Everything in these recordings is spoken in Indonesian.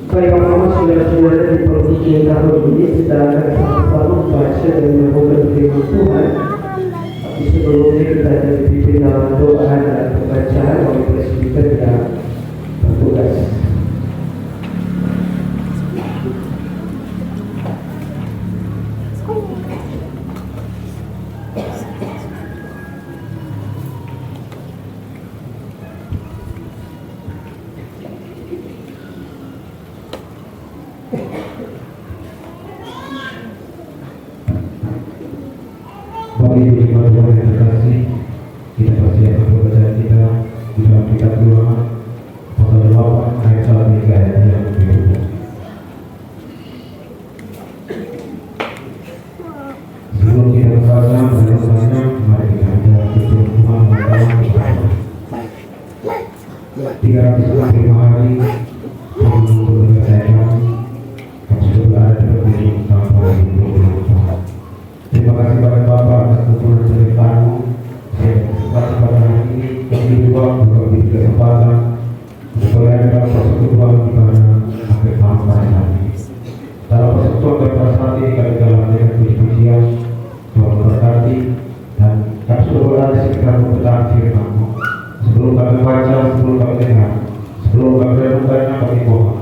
Bagaimana saudara-saudara di provinsi tahun ini sedang sama-sama membaca dan menyambungkan firman Tuhan. Tapi sebelumnya kita akan dipimpin dalam doa dan pembacaan oleh presbiter yang bertugas. Bagi beriman Tuhan yang terkasih, kita persiapkan pembacaan kita di dalam kitab Bilangan pasal 8 ayat 1 hingga ayat yang ke-20. Sebelum kita membaca bacaan, mari kita menjawab firman Tuhan dalam bersama. 365 hari sebelum menyelesaikan kami sudah berada di ujung sampai 2024. Terima kasih pada Bapak atas dukungan ceritamu. Saya berterima pada hari ini kami berdoa berbagi kesempatan supaya dalam persekutuan di mana akhir hamba kami. Dalam persekutuan dan perasaan ini kami dalam dengan puji-pujian Tuhan memberkati dan kami sudah berada di sekitar pembacaan firman-Mu. Sebelum kami baca, sebelum kami dengar, sebelum kami renungkannya kami mohon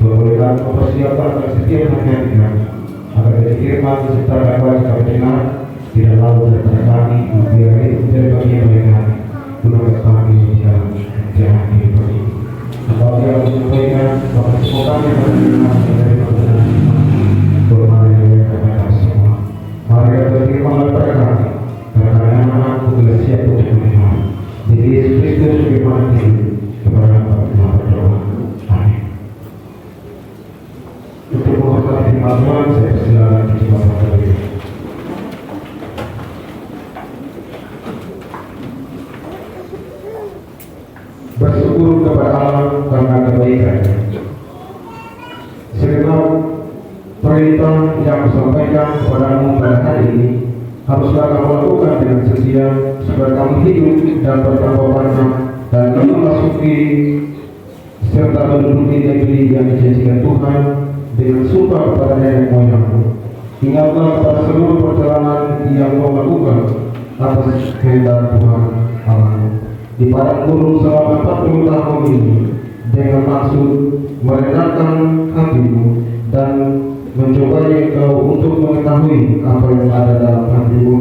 Tuhan bolehlah mempersiapkan setiap hati kami agar dari firman serta dakwah kami dengar tidak lalu daripada kami biar itu dari bagian dari kami gunakan kami di dalam jalan hidup ini. Kalau dia menyampaikan bahwa semua kami akan mendengar dari kebenaran Tuhan yang kepada semua. Mari kita berfirman kepada kami karena anak-anak sudah siap untuk mendengar. Jadi Yesus Kristus firman itu kepada kami berdoa. Amin. Untuk menghormati firman Tuhan, saya persilakan dicoba terlebih. Bersyukur kepada Allah karena kebaikan-Nya. Segenap perintah yang disampaikan kepadamu pada hari ini haruslah kamu lakukan dengan setia supaya kamu hidup dan bertambah banyak dan kamu memasuki serta menduduki negeri yang dijanjikan Tuhan dengan sumpah kepada nenek moyangmu. Ingatlah pada seluruh perjalanan yang kau lakukan atas kehendak Tuhan Allahmu di padang gurun selama 40 tahun ini dengan maksud merendahkan hatimu dan mencobanya engkau untuk mengetahui apa yang ada dalam hatimu,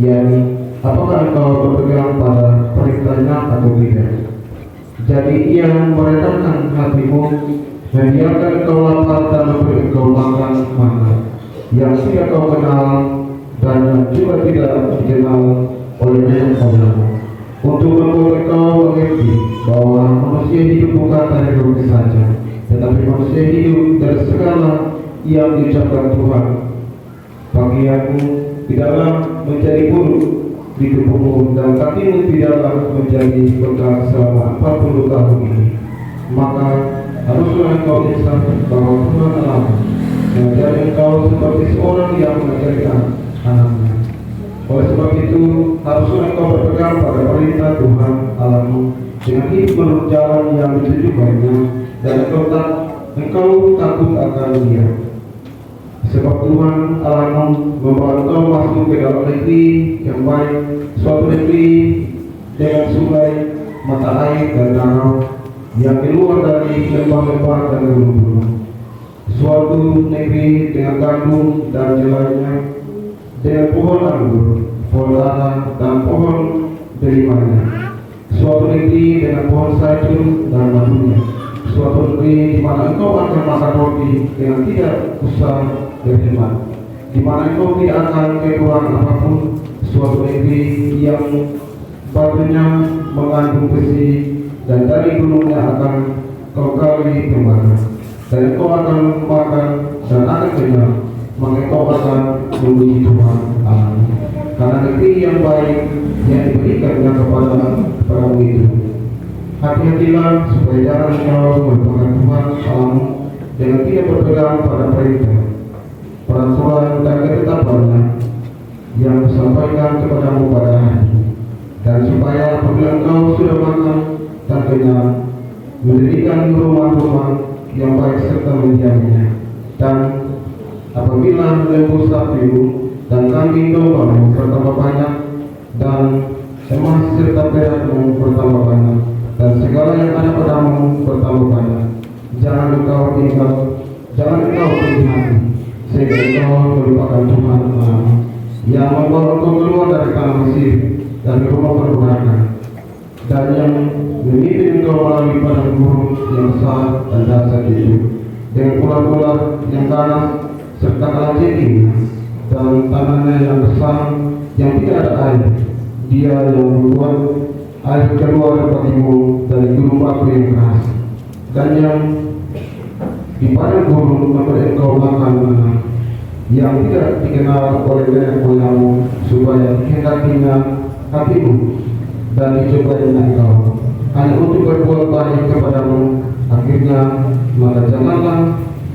yakni apakah engkau berpegang pada perintahnya atau tidak. Jadi ia merendahkan hatimu, membiarkan engkau lapar dan memberi engkau makan mana yang tidak kau kenal dan juga tidak dikenal oleh nenek moyangmu, untuk membuat engkau mengerti bahwa manusia hidup bukan dari roti saja, tetapi manusia hidup dari segala yang diucapkan Tuhan. Bagianmu di dalam menjadi buruk di tubuhmu dan kakimu tidaklah menjadi bekal selama 40 tahun ini, maka haruslah engkau insaf bahwa Tuhan Allah mengajari engkau seperti seorang yang mengajari anaknya. Oleh sebab itu, haruslah engkau berpegang pada perintah Tuhan Allahmu dengan hidup menurut jalan yang ditujukannya, dan engkau takut akan Dia. Sebab Tuhan Allahmu membawa engkau masuk ke dalam negeri yang baik, suatu negeri dengan sungai, mata air dan danau, yang keluar dari lembah-lembah dan gunung-gunung, suatu negeri dengan gandum dan jelainya, dengan pohon anggur, pohon ara dan pohon delimanya, suatu negeri dengan pohon zaitun dan madunya, suatu negeri di mana engkau akan makan roti dengan tidak usah berhemat, di mana engkau tidak akan kekurangan apapun, suatu negeri yang batunya mengandung besi dan dari gunungnya akan kau gali tembaga, dan engkau akan makan dan akan kenyang, maka engkau akan memuji Tuhan Allah, karena negeri yang baik yang diberikannya kepadamu itu. Hati-hatilah supaya jangan engkau melupakan Tuhan Allahmu dengan tidak berpegang pada perintah, peraturan dan ketetapannya yang disampaikan kepadamu pada hari, dan supaya apabila engkau sudah makan dan kenyang, mendirikan rumah-rumah yang baik serta mendiaminya, dan apabila lembu sapimu dan kambing dombamu bertambah banyak, dan emas serta perakmu bertambah banyak, dan segala yang ada padamu bertambah banyak, jangan engkau tinggi hati, sehingga engkau melupakan Tuhan Allahmu yang membawa engkau keluar dari tanah Mesir, dari rumah perbudakan, dan yang memimpin engkau melalui padang gurun yang besar dan dahsyat itu, dengan ular-ular yang ganas serta kalajengking dan tanahnya yang besar yang tidak ada air. Dia yang membuat air keluar bagimu dari gunung batu yang keras, dan yang di padang gurun memberi engkau makan mana yang tidak dikenal oleh nenek moyangmu, supaya dikehendakinya hatimu dan dicobainya engkau hanya untuk berbuat baik kepadamu. Akhirnya, maka janganlah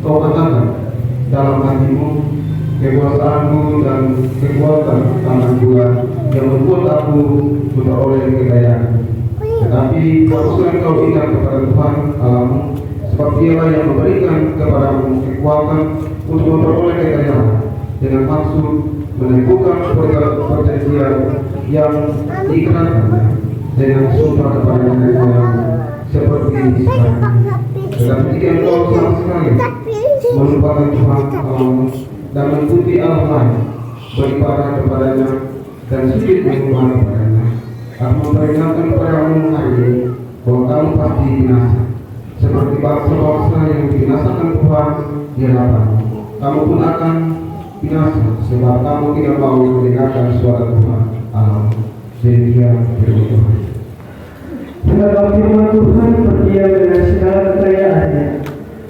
kau katakan dalam hatimu, kekuasaanku dan kekuatan tanganku yang membuat aku memperoleh kekayaan. Tetapi haruslah engkau ingat kepada Tuhan Allahmu, sebab Dialah yang memberikan kepadamu kekuatan untuk memperoleh kekayaan, dengan maksud meneguhkan perjanjian yang diikrarkannya dengan sumpah kepada nenek moyangmu seperti sekarang. Tetapi jika engkau sama sekali melupakan Tuhan Allahmu dan mengikuti Allah lain, beribadah kepadanya dan sujud menyembah kepadanya, aku memperingatkan kepadamu hari ini bahwa kamu pasti binasa, seperti bangsa-bangsa yang dibinasakan Tuhan di hadapanmu. Kamu pun akan binasa, sebab kamu tidak mau mendengarkan suara Tuhan Allahmu. Demikian firman Tuhan. Segala firman Tuhan berdiam dengan segala kekayaannya,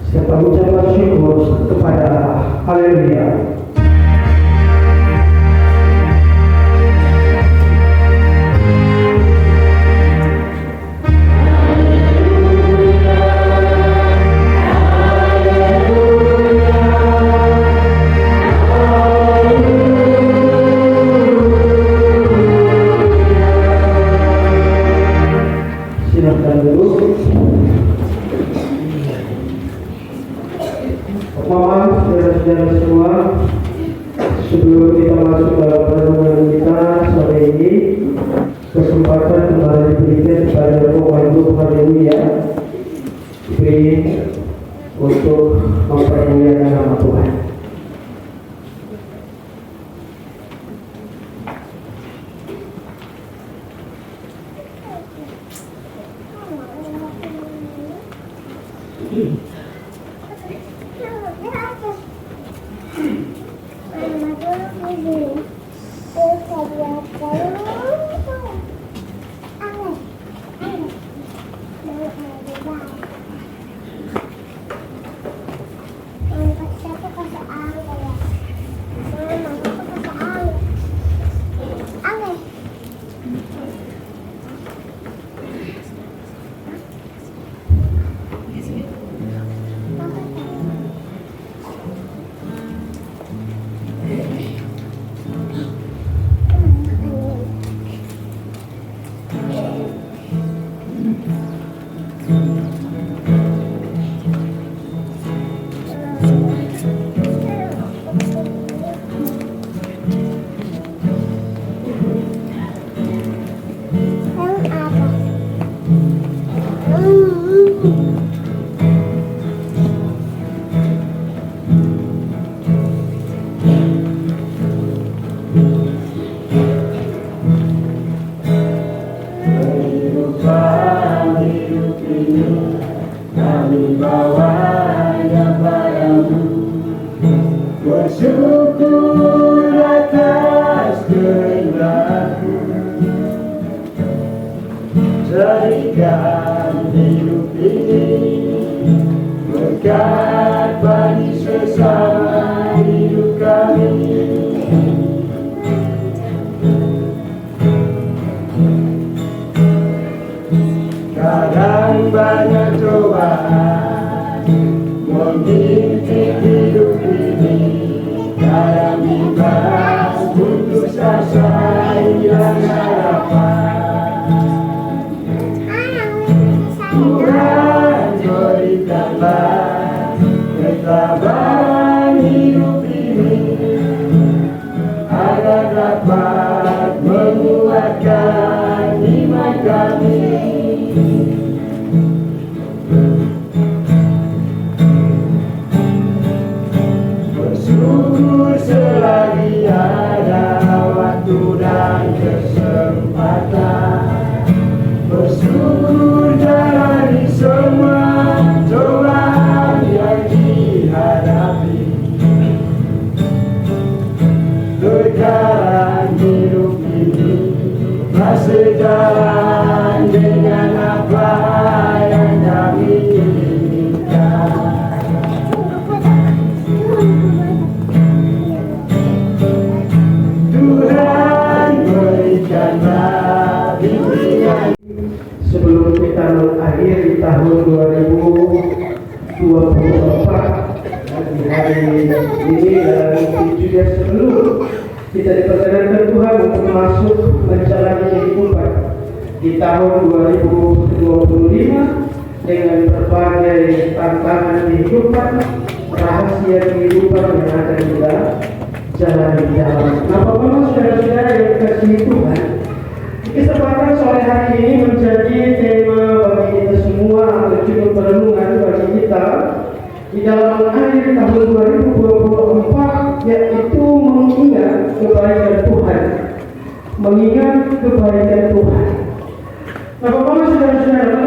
serta ucapan syukur kepada Allah. Haleluya. Silakan duduk. Mohon saudara-saudara semua, sebelum kita masuk dalam renungan kita sore ini, kesempatan kembali diberikan kepada Bapak Ibu, haleluya, diberi untuk mempermuliakan nama Tuhan. berikan hidup ini berkat bagi sesama hidup kami. Kadang banyak cobaan menghimpit hidup ini, kadang bimbang putus asa, hilang harapan. Tuhan berikanlah ketabahan hidup ini agar dapat menguatkan iman kami. Bersyukur selagi ada waktu dan kesempatan, bersyukur jalani semua cobaan yang dihadapi. Berjalan hidup ini masih jalan dengan apa yang kami inginkan. Tuhan berikanlah bimbingan. Sebelum kita mengakhiri tahun 2024, di hari ini dan juga sebelum kita diperkenankan Tuhan untuk masuk menjalani kehidupan di tahun 2025 dengan berbagai tantangan kehidupan, rahasia kehidupan yang akan kita jalani di dalam. Nah, Bapak-Bapak, saudara-saudara yang dikasihi Tuhan, kesempatan sore hari ini menjadi tema bagi kita semua atau juga perenungan bagi kita di dalam akhir tahun 2024, yaitu mengingat kebaikan Tuhan. Mengingat kebaikan Tuhan. Nah, Bapak-Bapak, saudara-saudara,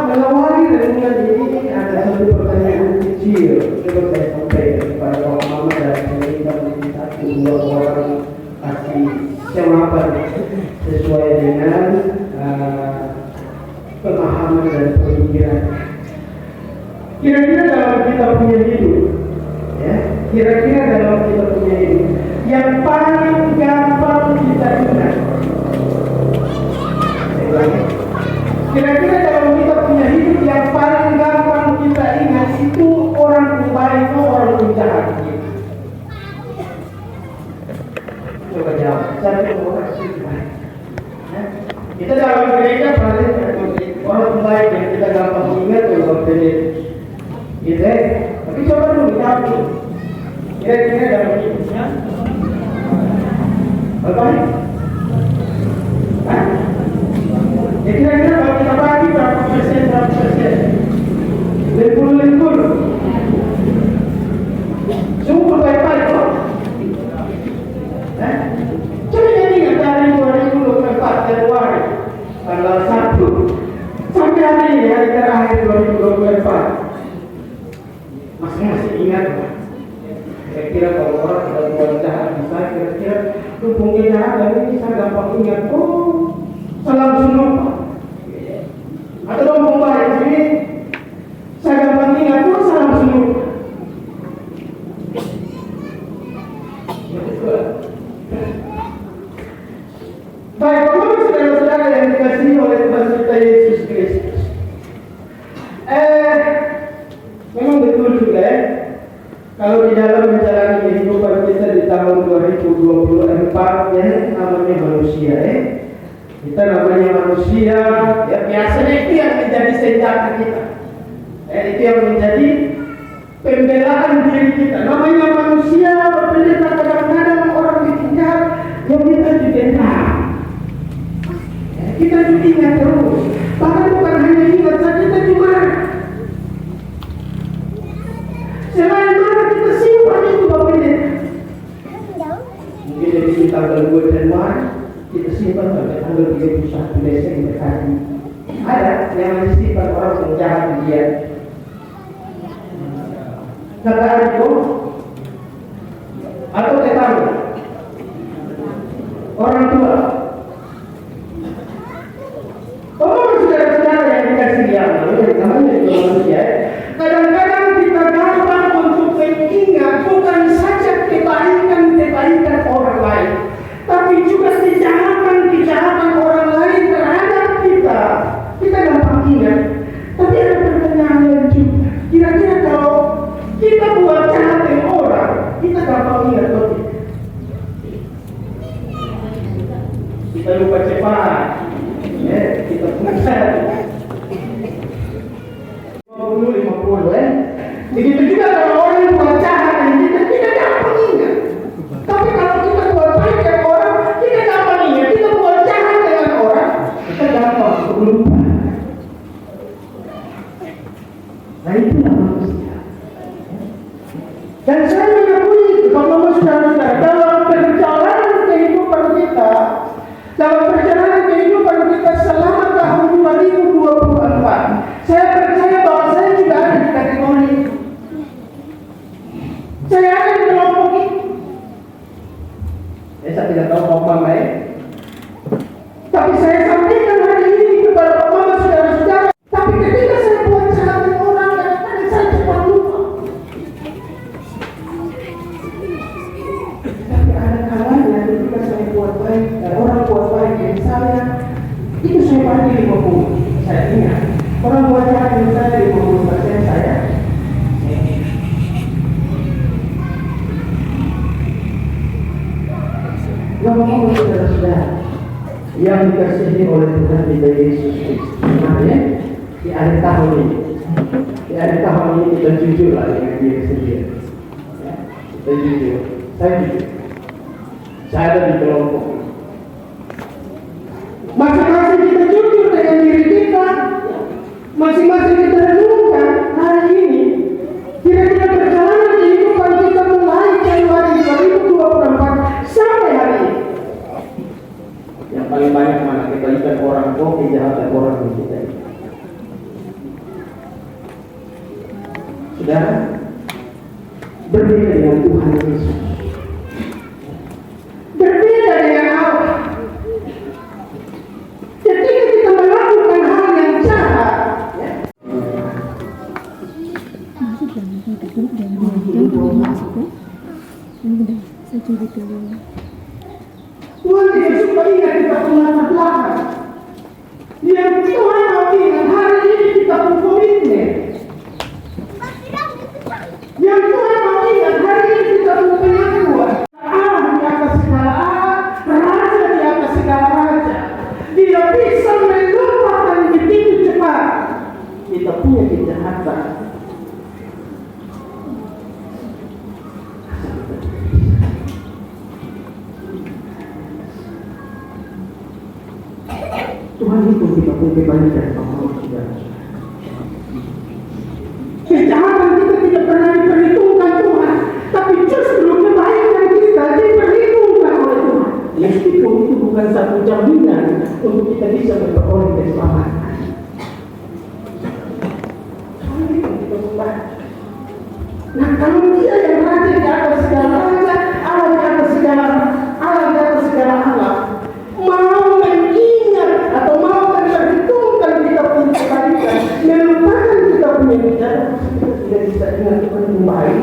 mengawali renungan ini ada satu pertanyaan kecil. Coba saya sampaikan kepada Bapak-Bapak dan kita menjadi satu dua orang kasih jawaban sesuai dengan pemahaman dan pemikiran. Kira-kira dalam kita punya hidup, ya, kira-kira dalam kita punya hidup, yang paling gampang kita ingat, kira-kira dalam kita punya hidup yang paling gampang kita ingat itu orang baik atau orang jahat. Coba jawab, cari orang baik. Kita dalam gereja paling orang baik yang kita gampang ingat orang baik. Gitu, tapi coba dulu jawab. Kira-kira dalam hidupnya baik? Ya kira-kira kalau kita bagi berapa persen? Lempul. Sungguh baik-baik kok. Coba jadi ingat dari 2024 Januari tanggal 1 sampai hari ini, hari terakhir 2024. Masih ingat? Kira-kira kalau orang sudah buat jahat, bisa kira-kira dukung kejahatan ini bisa gampang ingat. Oh, salam sunapa. Atau dong baik ini saya gampang ingat. Oh, salam sunapa. Baik, Bapak saudara-saudara yang dikasihi oleh Tuhan kita Yesus Kristus. Memang betul juga ya, kalau di dalam menjalani kehidupan kita di tahun 2024 ya, namanya manusia ya. Kita namanya manusia, ya biasanya itu yang menjadi senjata kita. Itu yang menjadi pembelaan diri kita. Namanya manusia, berbeda kadang-kadang orang ditinggal, yang kita juga tahu. Kita juga ingat terus. Bahkan bukan hanya ingat saja, kita juga selain mana kita simpan itu Bapak ini. Mungkin dari tanggal 2 Januari kita simpan sampai tanggal 31 Desember hari. Ada yang disimpan orang yang jahat dia. Kata itu atau tetangga, orang tua. Bapak sudah manusia, namanya juga manusia. Kadang-kadang kita gampang untuk mengingat bukan saja kebaikan orang lain, tapi juga kejahatan orang lain terhadap kita. Kita gampang ingat. Tapi ada pertanyaan yang juga. Kira-kira kalau kita buat jahat dengan orang, kita gampang ingat betul. Kita lupa cepat. Kita punya 50, begitu juga kalau orang yang buat jahat dan kita gampang ingat. Tapi kalau kita buat baik dengan orang, kita gampang ingat. Kita buat jahat dengan orang, kita gampang untuk lupa. Nah, itulah manusia. Dan saya mengakui itu, Bapak-Bapak Saudara-saudara, dalam perjalanan kehidupan kita selama tahun 2024, saya percaya bahwa saya juga ada di kategori itu. Saya ada di kelompok itu. Saya tidak tahu apa lain. Tapi saya sampaikan hari ini kepada Bapak-Bapak Saudara-saudara. Tapi ketika saya buat jahat dengan orang, kadang-kadang saya cepat lupa. Tapi ada kalanya ketika saya buat baik dan orang buat baik dengan saya, itu saya bagi 50. Saya ingat orang buat jahat dengan saya 50% saya. Bapak-Bapak Saudara-saudara yang dikasihi oleh Tuhan kita Yesus Kristus, namanya di akhir tahun ini. Di akhir tahun ini kita jujur lah dengan diri sendiri. Ya, kita jujur. Saya jujur. Saya ada di kelompok. Masing-masing kita jujur dengan diri kita. Masing-masing kita renungkan hari ini. Kira-kira perjalanan kehidupan kita mulai Januari 2024 sampai hari ini. Yang paling banyak mana kebaikan orang, kejahatan orang di kita ini. Saudara, berbeda dengan Tuhan Yesus. Berbeda dengan Allah. Ketika kita melakukan hal yang jahat, Tuhan tidak suka ingat kita punya belakang. Yang Tuhan mau ingat hari ini kita pun komitmen. Yang Tuhan mau ingat hari ini kita pun pengakuan. Allah di atas segala Allah, Raja di atas segala raja. Dia bisa melupakan begitu cepat. Kita punya kejahatan. Tuhan itu kita punya kebaikan Bapak-Bapak Saudara. Kejahatan kita tidak pernah diperhitungkan Tuhan, tapi justru kebaikan kita diperhitungkan oleh Tuhan. Meskipun itu bukan satu jaminan untuk kita bisa memperoleh keselamatan. Nah, kalau dia yang raja di atas segala raja, Allah di atas segala Allah, mau mengingat atau mau memperhitungkan kita punya kebaikan, melupakan kita punya kejahatan, kita tidak bisa ingat Tuhan yang baik.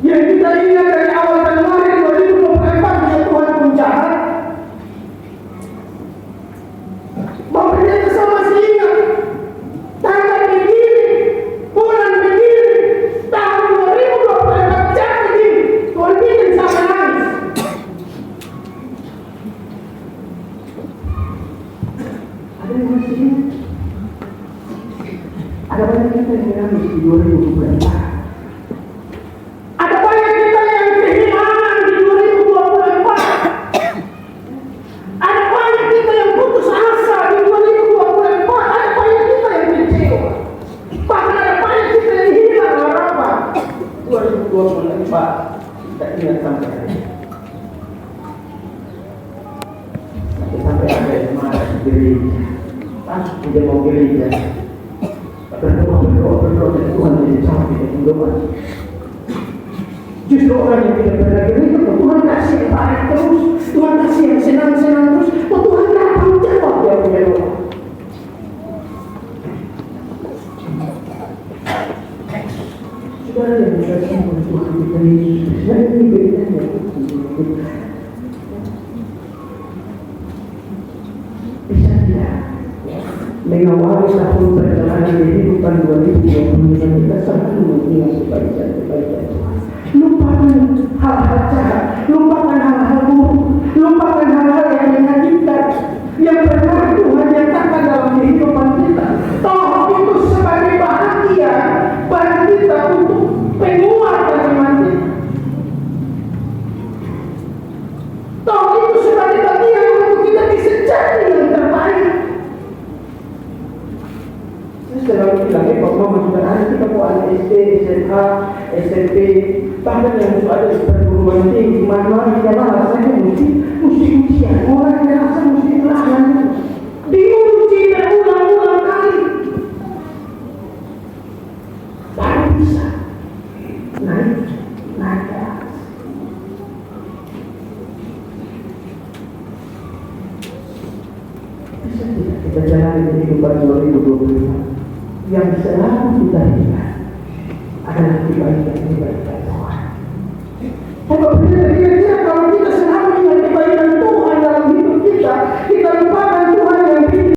Yang kita ingat dari awal Januari 2024 dia Tuhan pun jahat. Bapak pendeta sama masih ingat tanggal begini, bulan begini, tahun 2024 jam begini, Tuhan bikin sama nangis. Ada yang masih ingat? Ada banyak kita yang nangis di 2024. Ada banyak kita yang kehilangan di 2024. Ada banyak kita yang putus asa di 2024. Ada banyak kita yang kecewa. Bahkan ada banyak kita yang hilang harapan. 2024 kita ingat sampai hari ini. Sampai ada yang marah di gereja. Dia mau gereja. Berdoa dan Tuhan tidak jawab dengan doa. Justru orang yang tidak pernah gereja, Tuhan kasih yang baik terus, Tuhan kasih yang senang-senang terus, Tuhan datang jawab dia punya depan 2025 kita selalu mengingat kebaikan-kebaikan Tuhan. Lupakan hal-hal jahat, lupakan hal-hal buruk, lupakan hal-hal yang menyakitkan, yang pernah Tuhan nyatakan dalam kehidupan kita. Toh itu sebagai bahagia bagi kita untuk penguat dan iman kita. Toh itu sebagai bagian untuk kita bisa jadi yang terbaik. Saya selalu bilang, bahwa sebenarnya kita buat SD, SMA, SMP, bahkan yang sudah ada di perguruan tinggi, mana kita rasanya mesti ujian, orang yang rasa mesti ulangan, diuji berulang-ulang kali, baru bisa naik ke atas. Bisa tidak kita jalani kehidupan 2025 yang selalu kita ingat adalah kebaikan-kebaikan Tuhan. Kira-kira kalau kita selalu ingat kebaikan Tuhan dalam hidup kita, kita lupakan Tuhan yang hidup.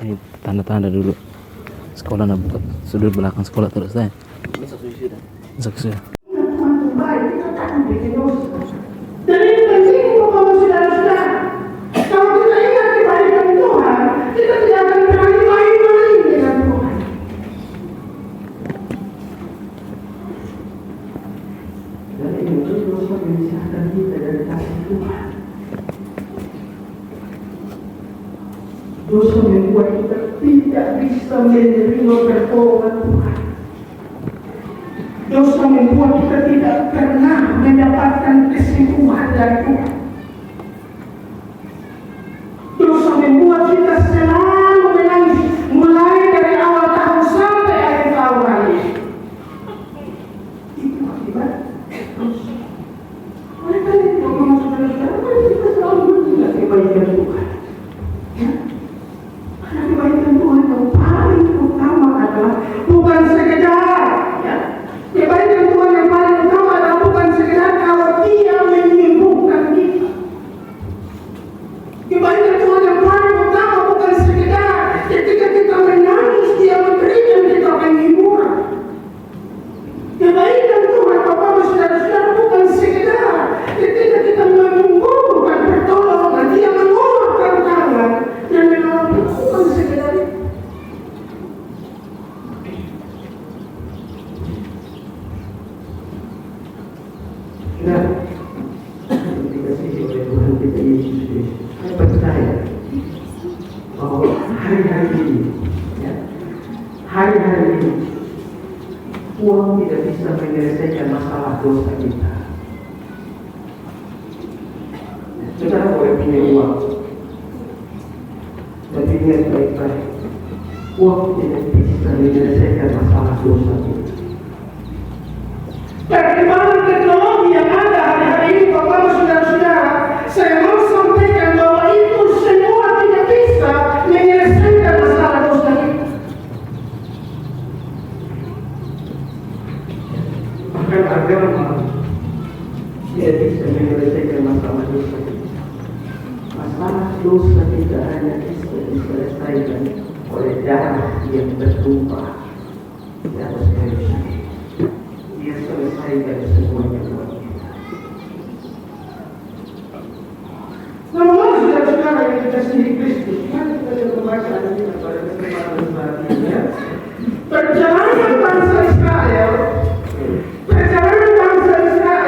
Ini tanda-tanda dulu sekolah nak buka sudut belakang sekolah terus deh. Saksi. Tuhan baik, kita takkan bikin dosa. Dan ini penting Bapak saudara-saudara. Kalau kita ingat kebaikan Tuhan, kita tidak akan berani main-main dengan Tuhan. Dan ini dosa memisahkan kita dari kasih Tuhan. Dosa membuat kita tidak bisa menerima pertolongan Tuhan. Dosa membuat kita tidak pernah mendapatkan kesembuhan dari Tuhan. Dosa membuat kita selalu menangis, mulai dari awal tahun sampai akhir tahun hari. Itu akibat dosa. Oleh karena itu, saudara-saudara, mari kita selalu mengingat kebaikan Tuhan. Ya? Karena kebaikan Tuhan yang paling utama adalah bukan sekedar, ya, kebaikan Tuhan yang paling utama adalah bukan sekedar kalau Dia menyembuhkan kita. Kebaikan Tuhan yang paling utama bukan sekedar ketika kita menangis Dia memberikan kita penghiburan. Kebaikan Tuhan, Bapak saudara-saudara, bukan sekedar ketika kita membutuhkan pertolongan Dia mengulurkan tangan dan menolong kita, bukan sekedar itu. Nah, dikasihi oleh Tuhan kita Yesus Kristus, saya percaya bahwa hari-hari ini, ya, hari-hari ini, uang tidak bisa menyelesaikan masalah dosa kita. Saudara boleh punya uang, tapi ingat baik-baik, uang tidak bisa menyelesaikan masalah dosa kita. Perkembangan teknologi yang ada hari-hari ini, Bapak saudara-saudara, saya mau sampaikan bahwa itu semua tidak bisa menyelesaikan masalah dosa kita. Bahkan agama tidak bisa menyelesaikan masalah dosa kita. Masalah dosa kita hanya bisa diselesaikan oleh darah yang bertumpah di atas kayu salib. Dia selesaikan semuanya buat kita. Namun saudara-saudara yang dikasihi Kristus, mari kita membaca ini pada kesempatan saat ini, ya. Perjalanan bangsa Israel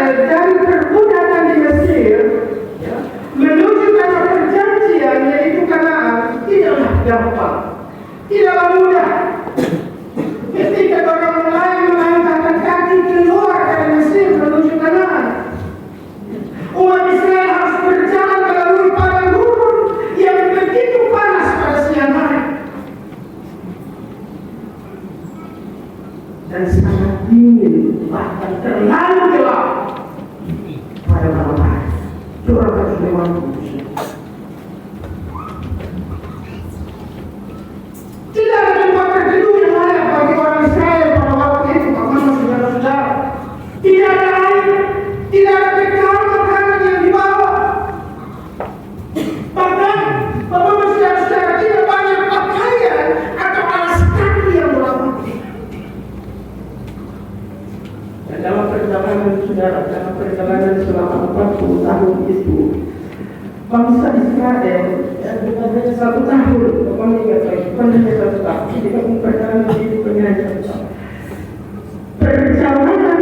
dari perbudakan di Mesir, ya, menuju tanah perjanjian yaitu Kanaan tidaklah gampang, tidaklah mudah. Ketika orang mulai melangkahkan kaki keluar dari Mesir menuju Kanaan, umat Israel harus berjalan melalui padang gurun yang begitu panas pada siang hari dan sangat dingin, bahkan terlalu gelap pada malam hari. Surah 150. Tidak ada tempat berteduh yang layak bagi orang Israel pada waktu itu, Bapak saudara-saudara. Tidak ada air, tidak ada bekal makanan yang dibawa. Bahkan, Bapak saudara-saudara, tidak banyak pakaian atau dalam perjalanan selama 40 tahun itu, bangsa Israel bukan hanya 1 tahun, bukan hanya 1 tahun, kita memperjalanan hidup dengan 1 tahun. Perjalanan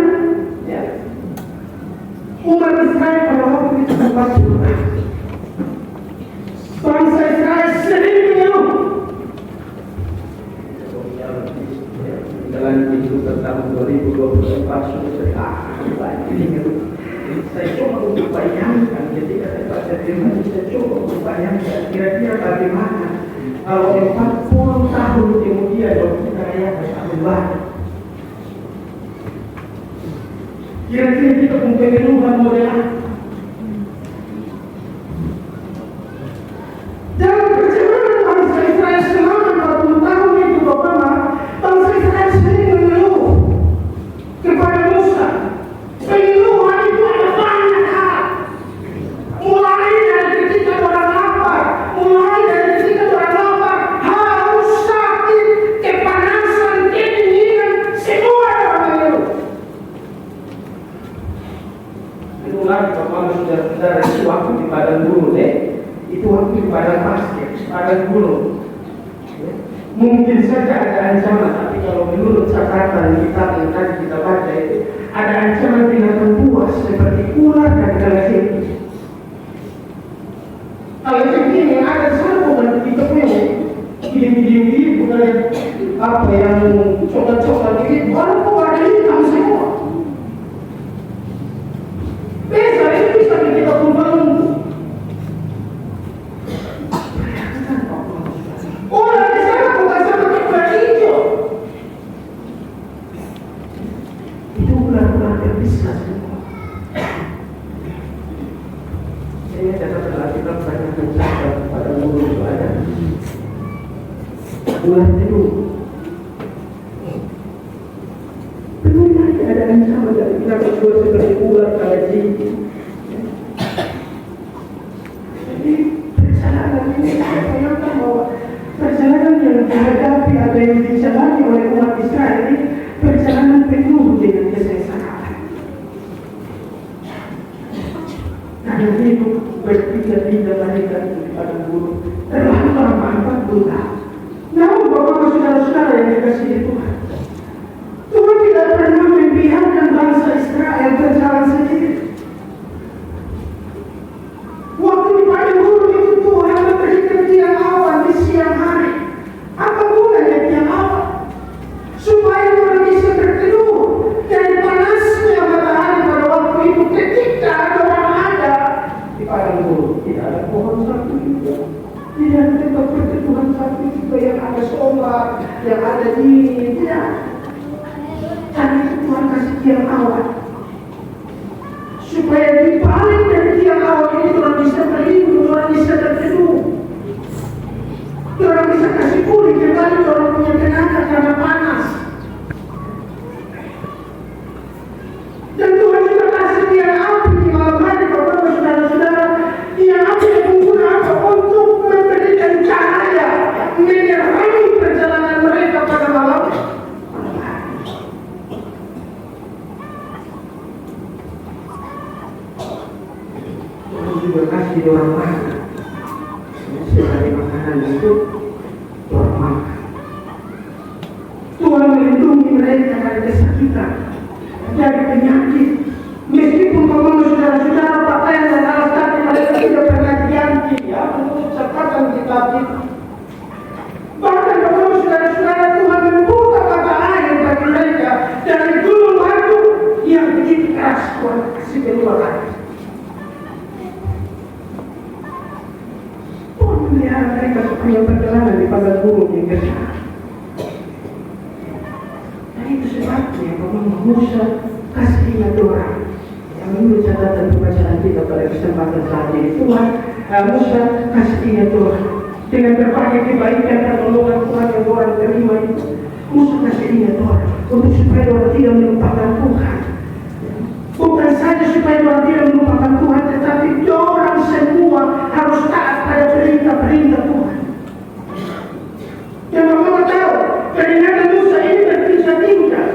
umat Israel pada waktu itu tempat surah. Bangsa Israel sering mengeluh. Dalam hidup tahun 2024 sudah saya coba untuk bayangkan ketika saya baca firman ini, saya coba untuk bayangkan kira-kira bagaimana kalau 40 tahun kemudian kita rayakan tahun baru. Kira-kira kita mempengaruhi model apa? Dalam perjalanan bangsa Israel selama 40 tahun itu, Bapak, bangsa Israel sendiri mengeluh kepada Musa. Pengeluhan itu ada banyak hal. Mulai dari ketika orang lapar, haus, sakit, kepanasan, kedinginan, semua orang mengeluh. Lagi Bapak saudara-saudara, itu waktu di padang gurun, itu waktu di padang pasir, padang gurun. Mungkin saja ada ancaman, tapi kalau menurut catatan kita yang tadi kita baca itu, ada ancaman binatang buas seperti ular dan kalajengking. Kalajengking yang ada satu dan kita punya giling-giling bukan apa yang coklat-coklat ini, walaupun ada hitam semua. Biasa itu bisa kita membangun. Orang di sana bukan sama kepala hijau. Itu ular-ular yang bisa semua. Saya setelah kita banyak mencatat pada mulut itu ada ular itu. Benar ada ancaman dari kita berdua seperti ular kalajengking. Jadi perjalanan ini saya bayangkan bahwa perjalanan yang dihadapi atau yang dijalani oleh umat Israel ini perjalanan penuh dengan kesengsaraan. Karena hidup berpindah-pindah mereka di padang gurun terlalu lama 40 tahun. Namun Bapak saudara-saudara yang dikasihi Tuhan, Tuhan tidak pernah membiarkan bangsa Israel berjalan sendiri. Waktu di padang gurun itu Tuhan memberikan tiang awan di siang hari. Apa gunanya tiang awan? Supaya orang bisa berteduh dari panasnya matahari pada waktu itu. Ketika ada orang ada di padang gurun, tidak ada pohon satu juga, tidak ada tempat perteduhan satu juga yang ada ombak, yang ada dingin, tidak. Karena itu Tuhan kasih tiang awan supaya di balik dari tiang awan ini orang bisa berlindung, orang bisa terteduh, orang bisa kasih pulih kembali orang punya tenaga karena panas. Dan Tuhan juga kasih tiang api di malam hari, Bapak saudara-saudara, tiang api yang menggunakan untuk memberikan cahaya menerangi perjalanan mereka pada malam hari. Juga kasih orang makan. Sebagai makanan itu orang makan. Tuhan melindungi mereka dari kesakitan, dari penyakit. Meskipun Bapak saudara-saudara pakaian dan alas kaki mereka tidak pernah diganti, menurut catatan kitab itu. Bahkan Bapak saudara-saudara, Tuhan membuka mata air bagi mereka dari gunung batu yang begitu keras. Tuhan kasih kedua kali. Melihat mereka supaya perjalanan di padang gurun yang besar. Dan itu sebabnya Bapak Musa kasih ingat orang yang menurut catatan pembacaan kita pada kesempatan saat ini. Tuhan Musa kasih ingat orang dengan berbagai kebaikan dan pertolongan Tuhan yang orang terima itu. Musa kasih ingat orang untuk supaya orang tidak melupakan Tuhan. Bukan saja supaya orang tidak melupakan Tuhan, tetapi orang semua harus taat pada perintah-perintah Tuhan. Dan Bapak tahu, peringatan Musa ini berpisah tingkat.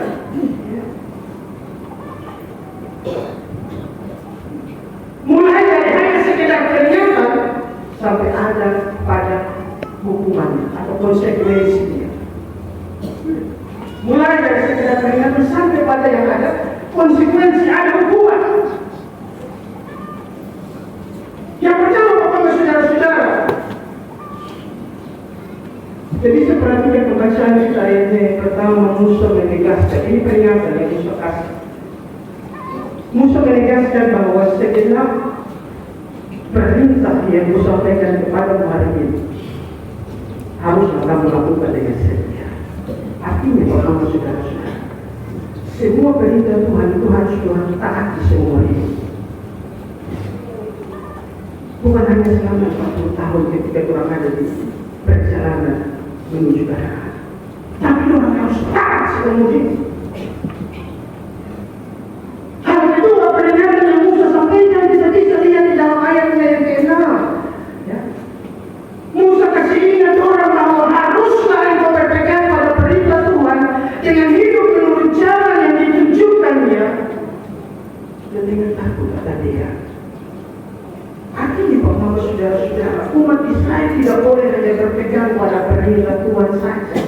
Jadi seperhatikan pembacaan kita ini yang pertama Musa menegaskan, ini peringatan yang Musa kasih. Musa menegaskan bahwa segenap perintah yang Musa sampaikan kepada hari ini haruslah kamu lakukan dengan setia. Artinya bahwa saudara-saudara, semua perintah Tuhan itu harus Tuhan taati semua ini. Bukan hanya selama 40 tahun ketika orang ada di perjalanan menuju Kanaan, tapi orang harus taat semua ini. Hal kedua peringatan yang Musa sampaikan bisa lihat di dalam ayatnya yang ke-6. Ya. Musa kasih ingat orang bahwa haruslah engkau berpegang pada perintah Tuhan dengan hidup menurut jalan yang ditunjukkannya dan dengan takut kata dia. Artinya bahwa saudara-saudara, umat Israel tidak boleh hanya berpegang pada perintah Tuhan saja,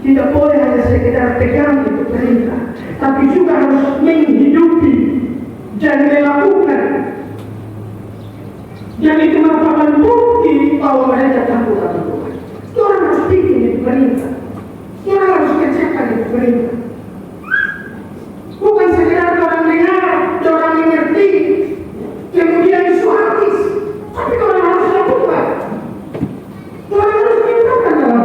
tidak boleh hanya sekedar pegang itu perintah, tapi juga harus menghidupi dan melakukan. Yang itu merupakan bukti bahwa mereka takut akan Tuhan. Orang harus bikin itu perintah, orang harus kerjakan itu perintah. Bukan sekedar orang dengar, orang mengerti, kemudian disuapis, tapi orang harus lakukan. Orang harus melakukan dalam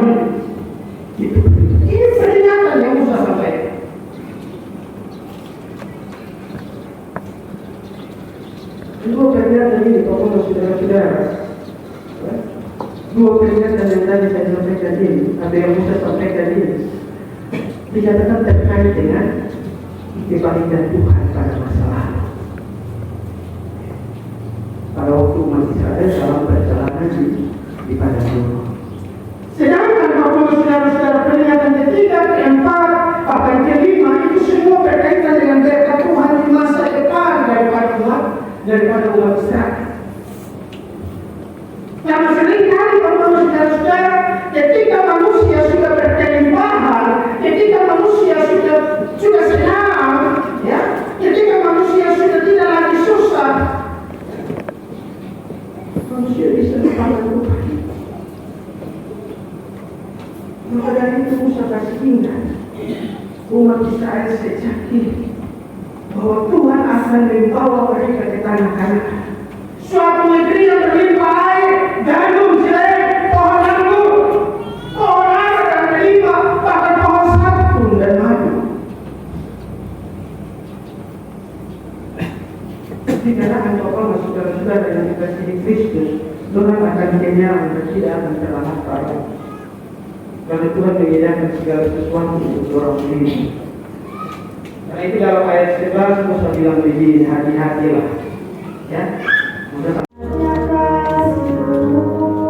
hidup. Ini peringatan yang Musa sampaikan. Dua peringatan ini, pokoknya saudara-saudara, dua peringatan yang tadi saya sampaikan ini, atau yang Musa sampaikan ini, dikatakan terkait dengan kebaikan Tuhan pada masa lalu. Pada waktu umat Israel dalam perjalanan di padang gurun. Sedangkan kalau saudara-saudara peringatan ketiga, keempat, bahkan kelima itu semua berkaitan dengan berkat Tuhan di masa depan daripada umat Israel. Yang seringkali kalau saudara-saudara, ketika manusia sudah berkelimpahan, ketika manusia sudah senang, ya, ketika manusia sudah tidak lagi susah, manusia bisa dipanggil Tuhan. Maka dari itu Musa kasih ingat umat Israel sejak ini bahwa Tuhan akan membawa mereka ke tanah Kanaan, suatu negeri yang berlimpah air, gandum, jelai, pohon anggur, pohon ara dan melimpah, bahkan pohon zaitun dan madu. Dikatakan bahwa saudara-saudara yang dikasihi Kristus, Tuhan akan kenyang dan tidak akan terlapar. Karena Tuhan menyediakan segala sesuatu untuk orang sendiri. Karena itu dalam ayat 11 Musa bilang begini, hati-hatilah, ya. Musa Thank you.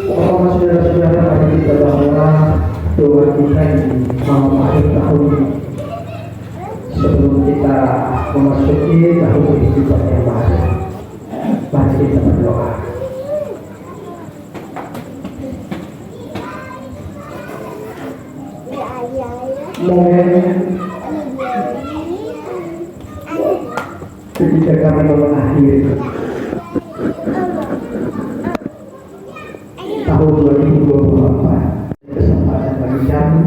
Pokoknya saudara-saudara, mari kita bahwa doa kita di mau akhir tahun ini. Sebelum kita memasuki tahun istiqomah yang baru, mari kita berdoa. Momen ketika kami mengakhiri tahun 2024, kesempatan bagi kami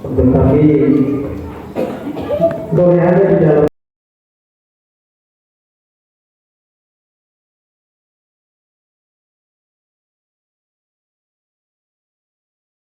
untuk kami boleh ada di dalam